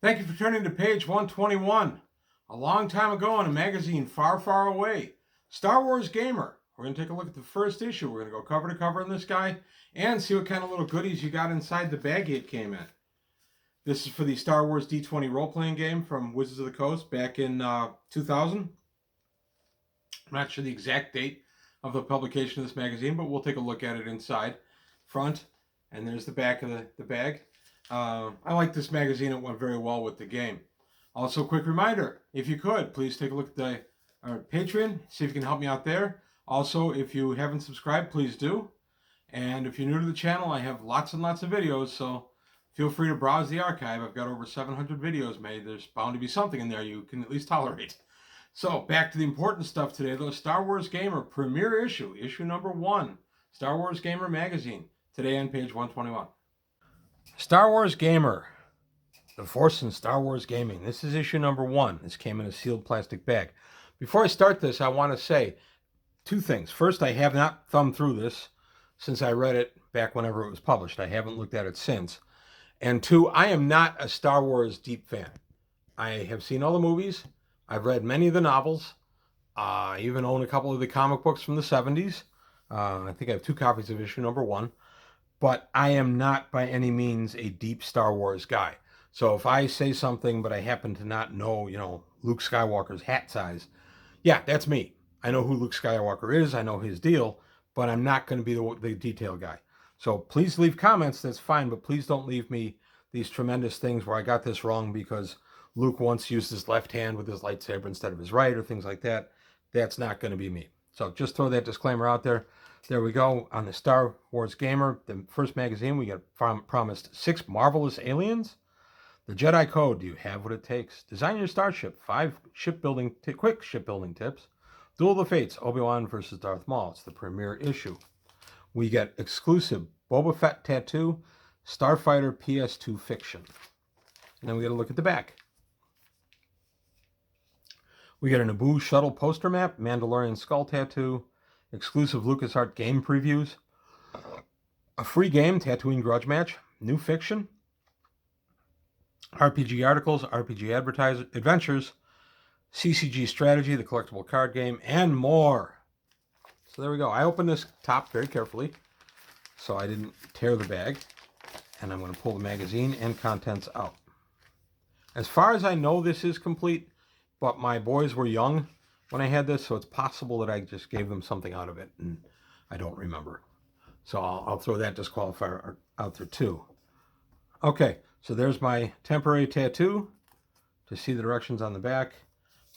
Thank you for turning to page 121. A long time ago in a magazine far, far away, Star Wars Gamer. We're going to take a look at the first issue. We're going to go cover to cover on this guy and see what kind of little goodies you got inside the bag it came in. This is for the Star Wars D20 role-playing game from Wizards of the Coast back in 2000. I'm not sure the exact date of the publication of this magazine, but we'll take a look at it inside, front, and there's the back of the bag. I like this magazine. It went very well with the game. Also, quick reminder, if you could, please take a look at our Patreon, see if you can help me out there. Also, if you haven't subscribed, please do. And if you're new to the channel, I have lots and lots of videos, so feel free to browse the archive. I've got over 700 videos made. There's bound to be something in there you can at least tolerate. So, back to the important stuff today, though. Star Wars Gamer premiere issue, issue number 1, Star Wars Gamer magazine, today on page 121. Star Wars Gamer, The Force in Star Wars Gaming. This is issue number 1. This came in a sealed plastic bag. Before I start this, I want to say two things. First, I have not thumbed through this since I read it back whenever it was published. I haven't looked at it since. And two, I am not a Star Wars deep fan. I have seen all the movies. I've read many of the novels. I even own a couple of the comic books from the 70s. I think I have 2 copies of issue number 1. But I am not by any means a deep Star Wars guy. So if I say something, but I happen to not know, Luke Skywalker's hat size, yeah, that's me. I know who Luke Skywalker is. I know his deal, but I'm not going to be the detail guy. So please leave comments. That's fine, but please don't leave me these tremendous things where I got this wrong because Luke once used his left hand with his lightsaber instead of his right or things like that. That's not going to be me. So just throw that disclaimer out there. There we go. On the Star Wars Gamer, the first magazine, we got promised 6 marvelous aliens. The Jedi Code, do you have what it takes? Design your starship, 5 quick shipbuilding tips. Duel of the Fates, Obi-Wan versus Darth Maul. It's the premiere issue. We get exclusive Boba Fett tattoo, Starfighter PS2 fiction. And then we got to look at the back. We get a Naboo shuttle poster map, Mandalorian skull tattoo, exclusive LucasArts game previews, a free game, Tatooine Grudge Match, new fiction, RPG articles, RPG adventures, CCG strategy, the collectible card game, and more. So there we go. I opened this top very carefully so I didn't tear the bag. And I'm going to pull the magazine and contents out. As far as I know, this is complete, but my boys were young when I had this, so it's possible that I just gave them something out of it, and I don't remember. So I'll throw that disqualifier out there too. Okay, so there's my temporary tattoo to see the directions on the back.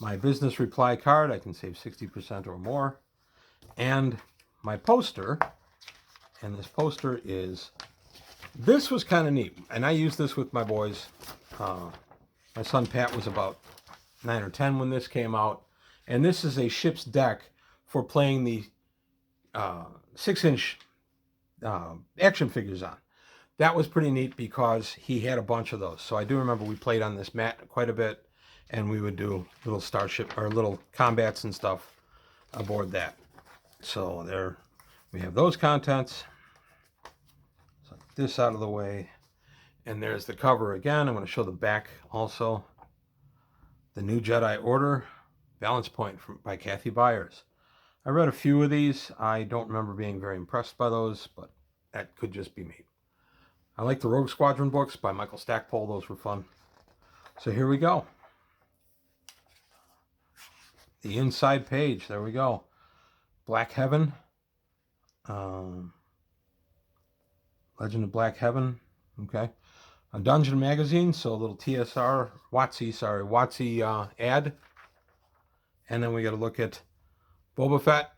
My business reply card, I can save 60% or more. And my poster, and this poster this was kind of neat, and I used this with my boys. My son Pat was about 9 or 10 when this came out, and this is a ship's deck for playing the 6-inch action figures on. That was pretty neat because he had a bunch of those. So I do remember we played on this mat quite a bit, and we would do little starship or little combats and stuff aboard that. So there we have those contents. So this out of the way. And there's the cover again. I'm going to show the back also. The New Jedi Order, Balance Point by Kathy Byers. I read a few of these. I don't remember being very impressed by those, but that could just be me. I like the Rogue Squadron books by Michael Stackpole. Those were fun. So here we go. The inside page. There we go. Black Heaven. Legend of Black Heaven. Okay. A Dungeon magazine, so a little WotC ad. And then we got to look at Boba Fett.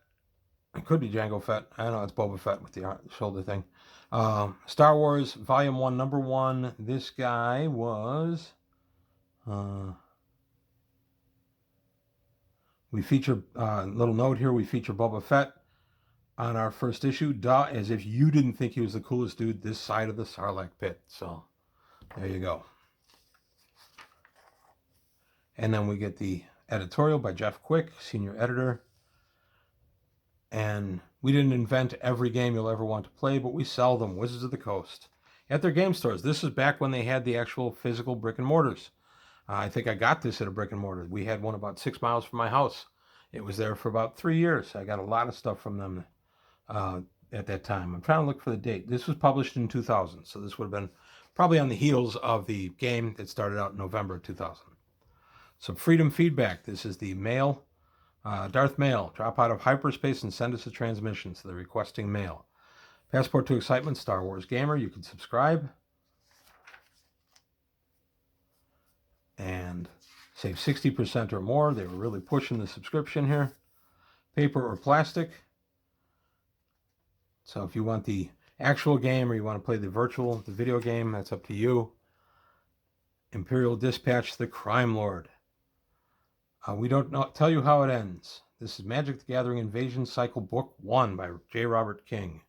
It could be Jango Fett. I don't know, it's Boba Fett with the shoulder thing. Star Wars Volume 1, Number 1. This guy was... we feature, little note here, we feature Boba Fett on our first issue. Duh, as if you didn't think he was the coolest dude this side of the Sarlacc pit. So... there you go. And then we get the editorial by Jeff Quick, senior editor. And we didn't invent every game you'll ever want to play, but we sell them. Wizards of the Coast. at their game stores. This is back when they had the actual physical brick and mortars. I think I got this at a brick and mortar. We had one about 6 miles from my house. It was there for about 3 years. I got a lot of stuff from them at that time. I'm trying to look for the date. This was published in 2000, so this would have been probably on the heels of the game that started out in November of 2000. Some Freedom feedback. This is the mail. Darth Mail. Drop out of hyperspace and send us a transmission. So they're requesting mail. Passport to Excitement, Star Wars Gamer. You can subscribe. And save 60% or more. They were really pushing the subscription here. Paper or plastic. So if you want the actual game or you want to play the video game, that's up to you. Imperial Dispatch, The Crime Lord. We don't tell you how it ends. This is Magic the Gathering Invasion Cycle Book 1 by J. Robert King.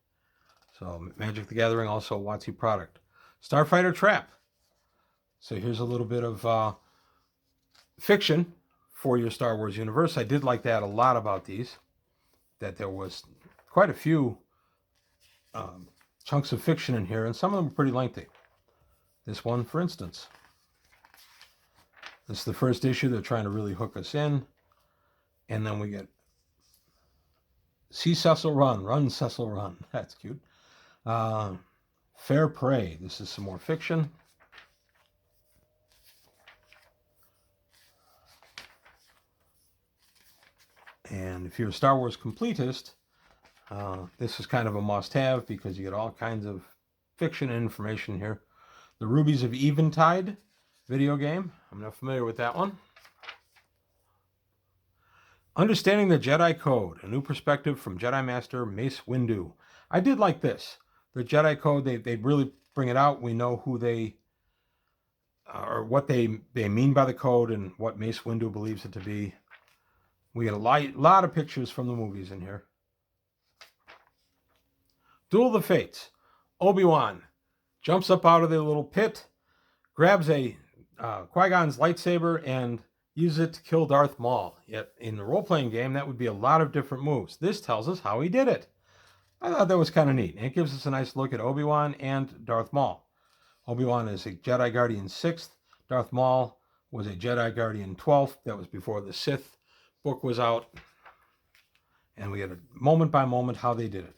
So Magic the Gathering, also a WotC product. Starfighter Trap. So here's a little bit of fiction for your Star Wars universe. I did like that a lot about these, that there was quite a few chunks of fiction in here, and some of them were pretty lengthy. This one, for instance. This is the first issue. They're trying to really hook us in. And then we get See Cecil Run. Run, Cecil, Run. That's cute. Fair Prey. This is some more fiction. And if you're a Star Wars completist, this is kind of a must-have because you get all kinds of fiction and information here. The Rubies of Eventide video game. I'm not familiar with that one. Understanding the Jedi Code, a new perspective from Jedi Master Mace Windu. I did like this. The Jedi Code, they really bring it out. We know who they or what they mean by the code and what Mace Windu believes it to be. We get a lot of pictures from the movies in here. Duel of the Fates. Obi-Wan jumps up out of the little pit, grabs a Qui-Gon's lightsaber, and uses it to kill Darth Maul. Yet in the role-playing game, that would be a lot of different moves. This tells us how he did it. I thought that was kind of neat. And it gives us a nice look at Obi-Wan and Darth Maul. Obi-Wan is a Jedi Guardian 6th. Darth Maul was a Jedi Guardian 12th. That was before the Sith book was out. And we get a moment by moment how they did it.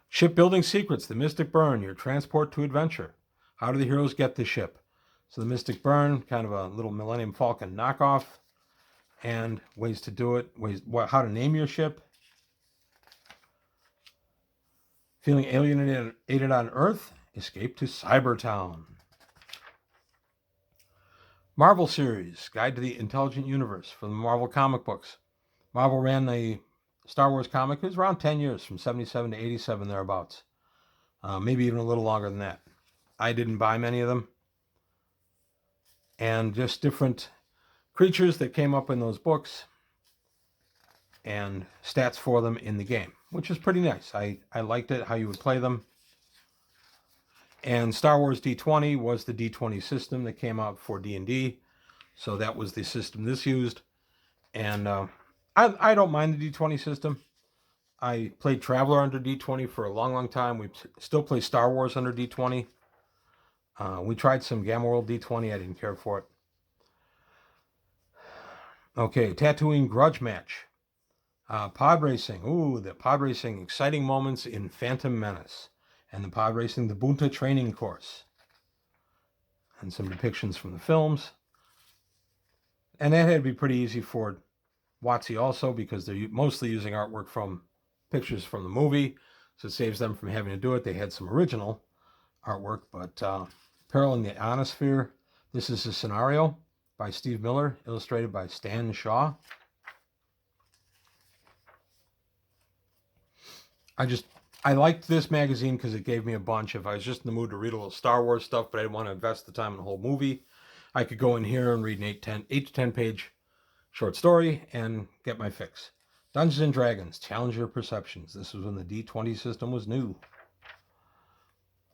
Shipbuilding Secrets, the Mystic Burn, your transport to adventure. How do the heroes get the ship? So the Mystic Burn, kind of a little Millennium Falcon knockoff, and ways to do it, how to name your ship. Feeling alienated on Earth? Escape to Cybertown. Marvel Series, Guide to the Intelligent Universe from the Marvel comic books. Marvel ran the Star Wars comic. It was around 10 years, from 77 to 87, thereabouts. Maybe even a little longer than that. I didn't buy many of them. And just different creatures that came up in those books and stats for them in the game, which is pretty nice. I liked it, how you would play them. And Star Wars D20 was the D20 system that came out for D&D. So that was the system this used. And I don't mind the D20 system. I played Traveler under D20 for a long, long time. We still play Star Wars under D20. We tried some Gamma World D20. I didn't care for it. Okay, Tatooine Grudge Match. Pod Racing. Ooh, the Pod Racing exciting moments in Phantom Menace. And the Pod Racing, the Bunta training course. And some depictions from the films. And that had to be pretty easy for WotC also, because they're mostly using artwork from pictures from the movie. So it saves them from having to do it. They had some original artwork, but Peril in the Ionosphere. This is a scenario by Steve Miller, illustrated by Stan Shaw. I liked this magazine because it gave me a bunch. If I was just in the mood to read a little Star Wars stuff, but I didn't want to invest the time in the whole movie, I could go in here and read an 8 to 10 page short story and get my fix. Dungeons and Dragons, Challenge Your Perceptions. This was when the D20 system was new.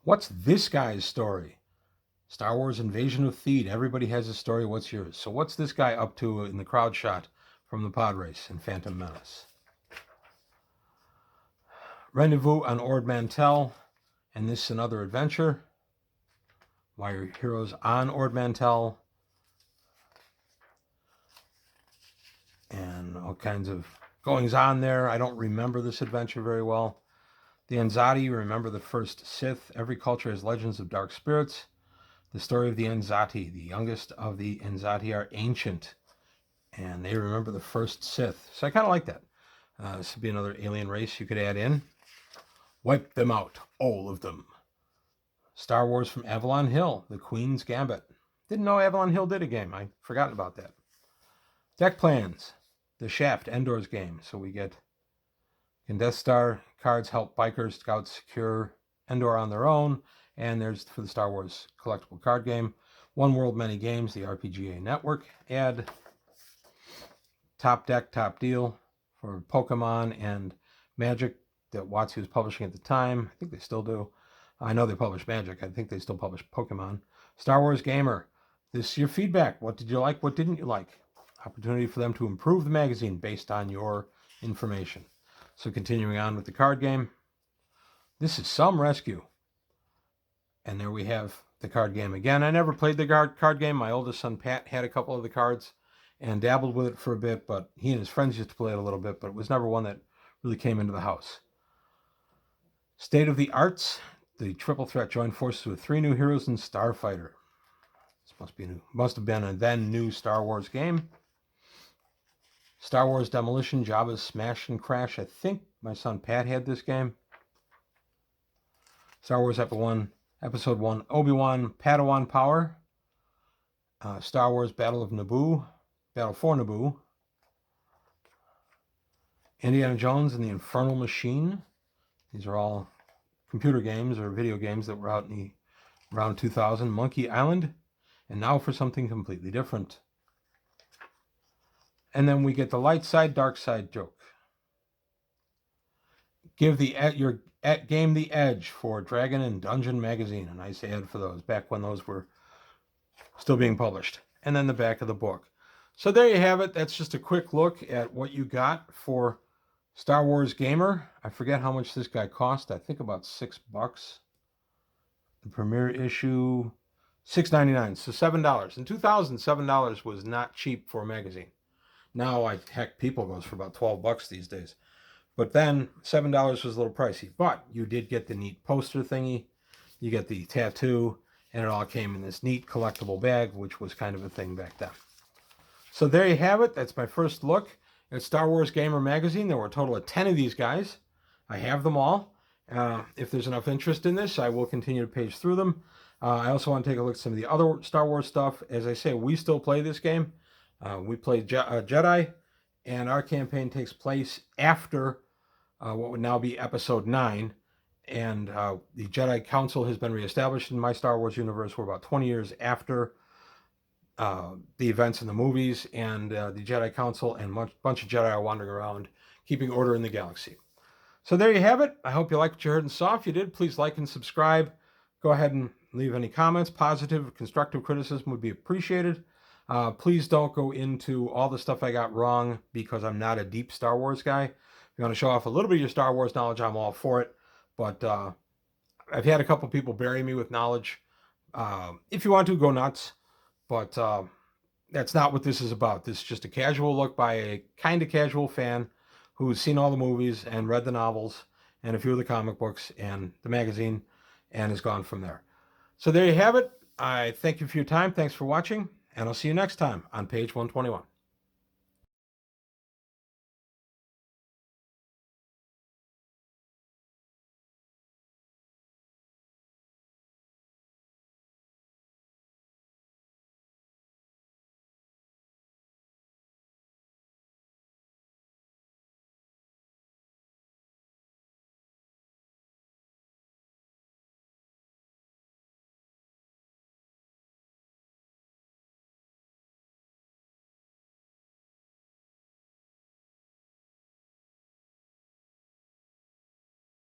What's this guy's story? Star Wars Invasion of Theed. Everybody has a story. What's yours? So what's this guy up to in the crowd shot from the pod race in Phantom Menace? Rendezvous on Ord Mantell And this is another adventure. Why your heroes on Ord Mantell. And all kinds of goings on there. I don't remember this adventure very well. The Enzati, remember the first Sith. Every culture has legends of dark spirits. The story of the Enzati. The youngest of the Enzati are ancient. And they remember the first Sith. So I kind of like that. This would be another alien race you could add in. Wipe them out. All of them. Star Wars from Avalon Hill. The Queen's Gambit. Didn't know Avalon Hill did a game. I'd forgotten about that. Deck plans. The Shaft Endor's game. So we get Death Star cards help bikers, scouts secure Endor on their own. And there's for the Star Wars collectible card game. One World, Many Games, the RPGA Network. Add Top Deck, Top Deal for Pokemon and Magic that WotC was publishing at the time. I think they still do. I know they publish Magic. I think they still publish Pokemon. Star Wars Gamer. This is your feedback. What did you like? What didn't you like? Opportunity for them to improve the magazine based on your information. So continuing on with the card game. This is some rescue. And there we have the card game again. I never played the card game. My oldest son, Pat, had a couple of the cards and dabbled with it for a bit, but he and his friends used to play it a little bit, but it was never one that really came into the house. State of the Arts. The Triple Threat joined forces with 3 new heroes in Starfighter. This must have been a then new Star Wars game. Star Wars Demolition, Jabba's Smash and Crash. I think my son Pat had this game. Star Wars Episode 1, Obi-Wan Padawan Power. Star Wars Battle for Naboo. Indiana Jones and the Infernal Machine. These are all computer games or video games that were out in around 2000. Monkey Island. And now for something completely different. And then we get the light side, dark side joke. Give your game the edge for Dragon and Dungeon magazine. A nice ad for those, back when those were still being published. And then the back of the book. So there you have it. That's just a quick look at what you got for Star Wars Gamer. I forget how much this guy cost. I think about $6. The premiere issue, $6.99, so $7. In 2000, $7 was not cheap for a magazine. Now, heck, People goes for about $12 these days. But then, $7 was a little pricey. But you did get the neat poster thingy. You get the tattoo. And it all came in this neat collectible bag, which was kind of a thing back then. So there you have it. That's my first look at Star Wars Gamer Magazine. There were a total of 10 of these guys. I have them all. If there's enough interest in this, I will continue to page through them. I also want to take a look at some of the other Star Wars stuff. As I say, we still play this game. We play Jedi, and our campaign takes place after what would now be Episode 9. And the Jedi Council has been reestablished in my Star Wars universe. We're about 20 years after the events in the movies, and the Jedi Council and a bunch of Jedi are wandering around, keeping order in the galaxy. So there you have it. I hope you liked what you heard and saw. If you did, please like and subscribe. Go ahead and leave any comments. Positive, constructive criticism would be appreciated. Please don't go into all the stuff I got wrong, because I'm not a deep Star Wars guy. If you want to show off a little bit of your Star Wars knowledge, I'm all for it. But I've had a couple people bury me with knowledge. If you want to, go nuts. But that's not what this is about. This is just a casual look by a kind of casual fan who's seen all the movies and read the novels and a few of the comic books and the magazine and has gone from there. So there you have it. I thank you for your time. Thanks for watching. And I'll see you next time on page 121.